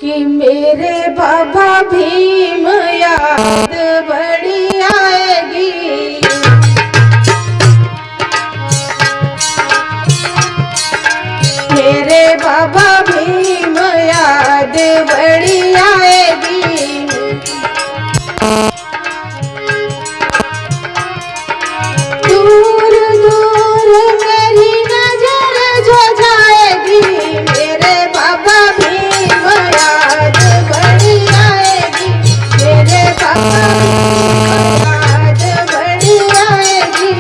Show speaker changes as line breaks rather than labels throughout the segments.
कि मेरे बाबा भीम याद बड़ी आएगी। मेरे बाबा भीम याद बड़ी आएगी। दूर दूर मेरी नजर जो जाएगी, मेरे बाबा भीम याद बड़ी आएगी। मेरे बाबा भीम याद बड़ी आएगी।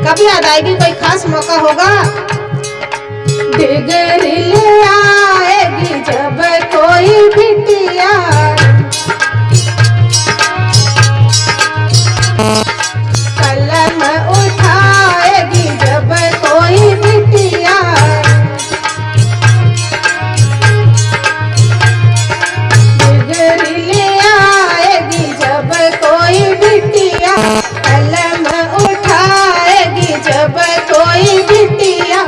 कब याद आएगी? कोई खास मौका होगा, डिगरी ले आएगी जब कोई बिटिया, कलम उठाएगी जब कोई बिटिया, डिगरी ले आएगी जब कोई बिटिया, कलम जब कोई बिटिया,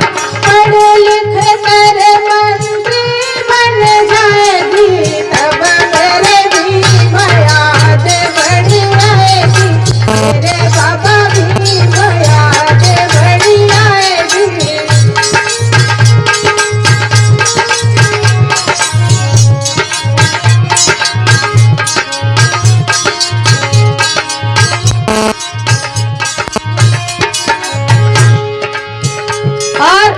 पढ़ लिख कर मंत्री बन जाएगी, तब मेरे भीम याद बड़ी आएगी। मेरे बाबा भीम याद बड़ी आएगी। और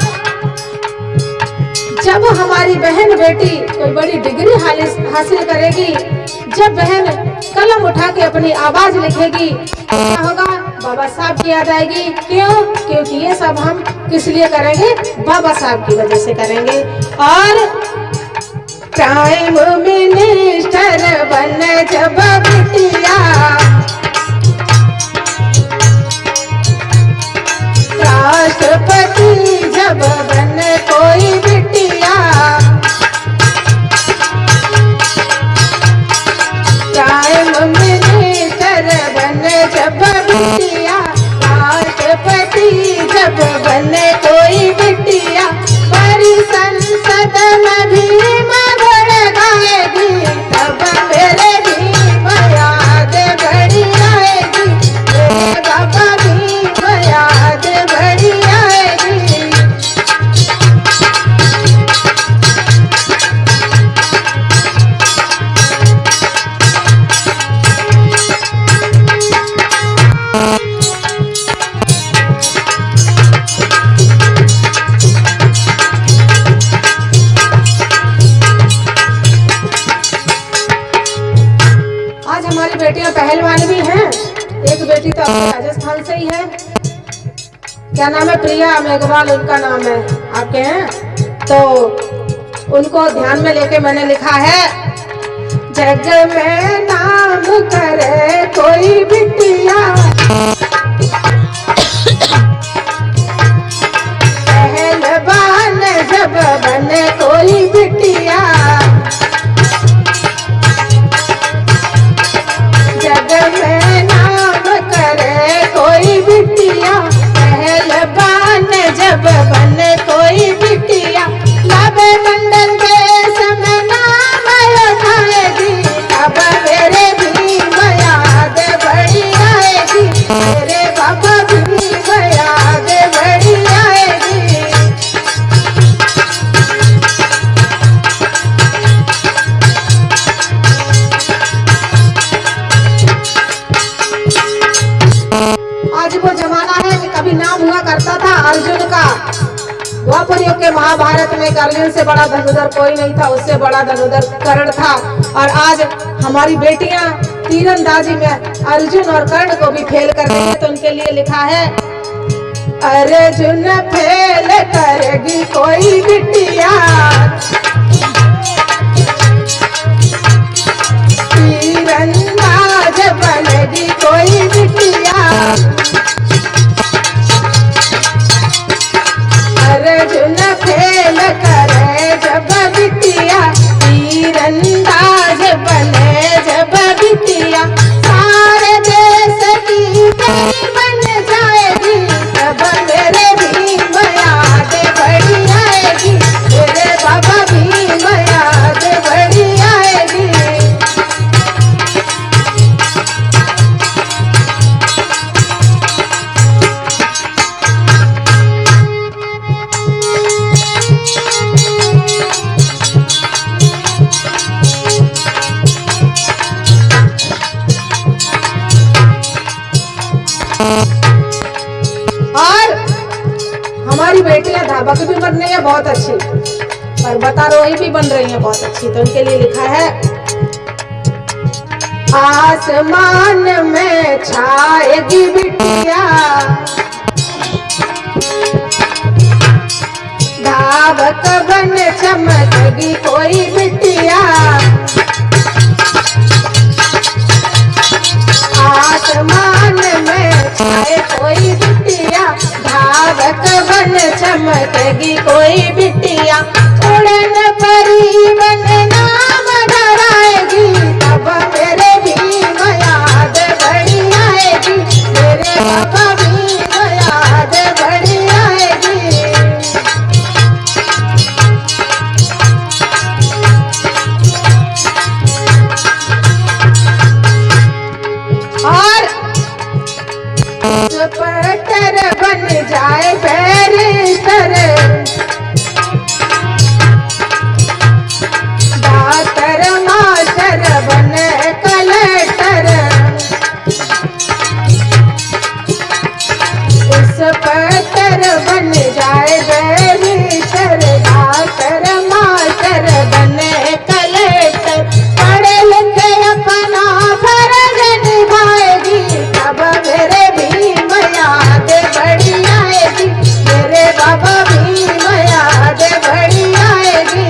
जब हमारी बहन बेटी कोई बड़ी डिग्री हासिल करेगी, जब बहन कलम उठा के अपनी आवाज लिखेगी, क्या होगा? बाबा साहब की याद आएगी। क्यों? क्योंकि ये सब हम किस लिए करेंगे? बाबा साहब की वजह से करेंगे। और प्राइम मिनिस्टर बन जब बिटिया, राष्ट्रपति जब बने कोई बिटिया, प्राइम मिनिस्टर बने जब बिटिया, राष्ट्रपति जब बने कोई बिटिया, बड़ी संसद में भीम भड़काएगी, तब मेरे भीम याद बड़ी आएगी। मेरे बाबा भीम याद बड़ी आएगी। आज हमारी बेटियां पहलवान भी हैं। एक बेटी तो राजस्थान से ही है, क्या नाम है? प्रिया मेघवाल उनका नाम है। आपके हैं तो उनको ध्यान में लेके मैंने लिखा है, जग में नाम करे कोई बिटिया, पहलवान जब बने कोई बिटिया, जग में नाम करे कोई बिटिया, पहलवान जब बने कोई बिटिया, लावे मंडल देश में नाम उठाएगी, तब मेरे भीम याद बड़ी आएगी। मेरे बाबा भीम याद बड़ी आएगी। आज वो जमाना है कि कभी नाम हुआ करता था अर्जुन का, द्वापर युग के महाभारत में कर्नल से बड़ा धनुधर कोई नहीं था, उससे बड़ा धनुधर कर्ण था। और आज हमारी बेटियां तीरंदाजी में अर्जुन और कर्ण को भी फेल कर रही है, तो उनके लिए लिखा है, अर्जुन फेल करेगी कोई बिटिया, तीरंदाज बनेगी कोई बिटिया, अर्जुन फेल करे जब बिटिया, तीरंदाज बने हैं बहुत अच्छी, पर बतारोही भी बन रही हैं बहुत अच्छी। तो उनके लिए लिखा है, आसमान में छाएगी बिटिया, धावक बन चमकेगी कोई बिटिया। आसमान में छाए कोई बिटिया, धावक बन चमकेगी कोई बिटिया। उड़न परी बन नाम धराएगी, तब मेरे भीम याद बड़ी आएगी, मेरे बाबा भीम याद बड़ी आएगी। और इंस्पेक्टर बन जाए बैरिस्टर, डॉक्टर मास्टर बने कलेक्टर। इंस्पेक्टर बन जाए बैरिस्टर, डॉक्टर मास्टर बने कलेक्टर। पढ़े लिखे अपना फर्ज निभाएगी, तब मेरे भीम याद बड़ी आएगी, मेरे बाबा भीम याद बड़ी आएगी।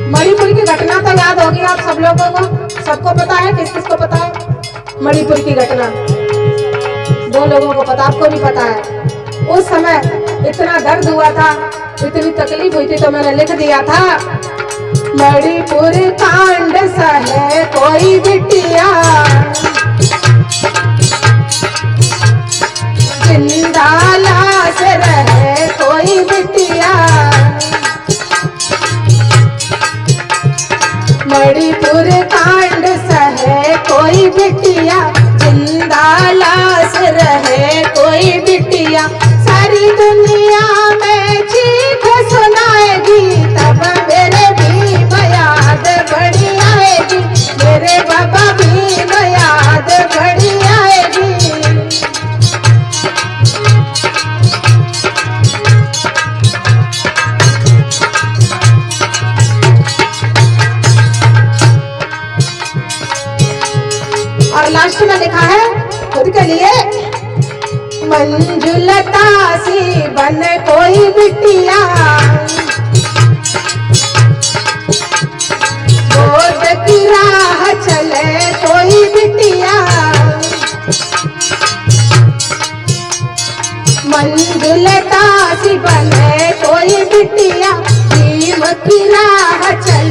मणिपुर की घटना तो याद होगी आप सब लोगों को, सबको पता है, किस किस को पता है मणिपुर की घटना? दो लोगों को पता, आपको भी पता है। उस समय इतना दर्द हुआ था, इतनी तकलीफ हुई थी, तो मैंने लिख दिया था, मणिपुर कांड सहे कोई बिटिया, जिंदा लाश रहे कोई बिटिया। मणिपुर कांड सहे कोई बिटिया, जिंदा लाश रहे कोई बिटिया। सारी दुनिया में चीख सुनाएगी, तब मेरे भीम याद बड़ी आएगी, मेरे बाबा भीम याद बड़ी आएगी। और लास्ट में लिखा है खुद के लिए, मंजुलता सी बन कोई बिटिया, गोद की राह चले कोई बिटिया। मंजुलता सी बने कोई बिटिया, भीम की राह चले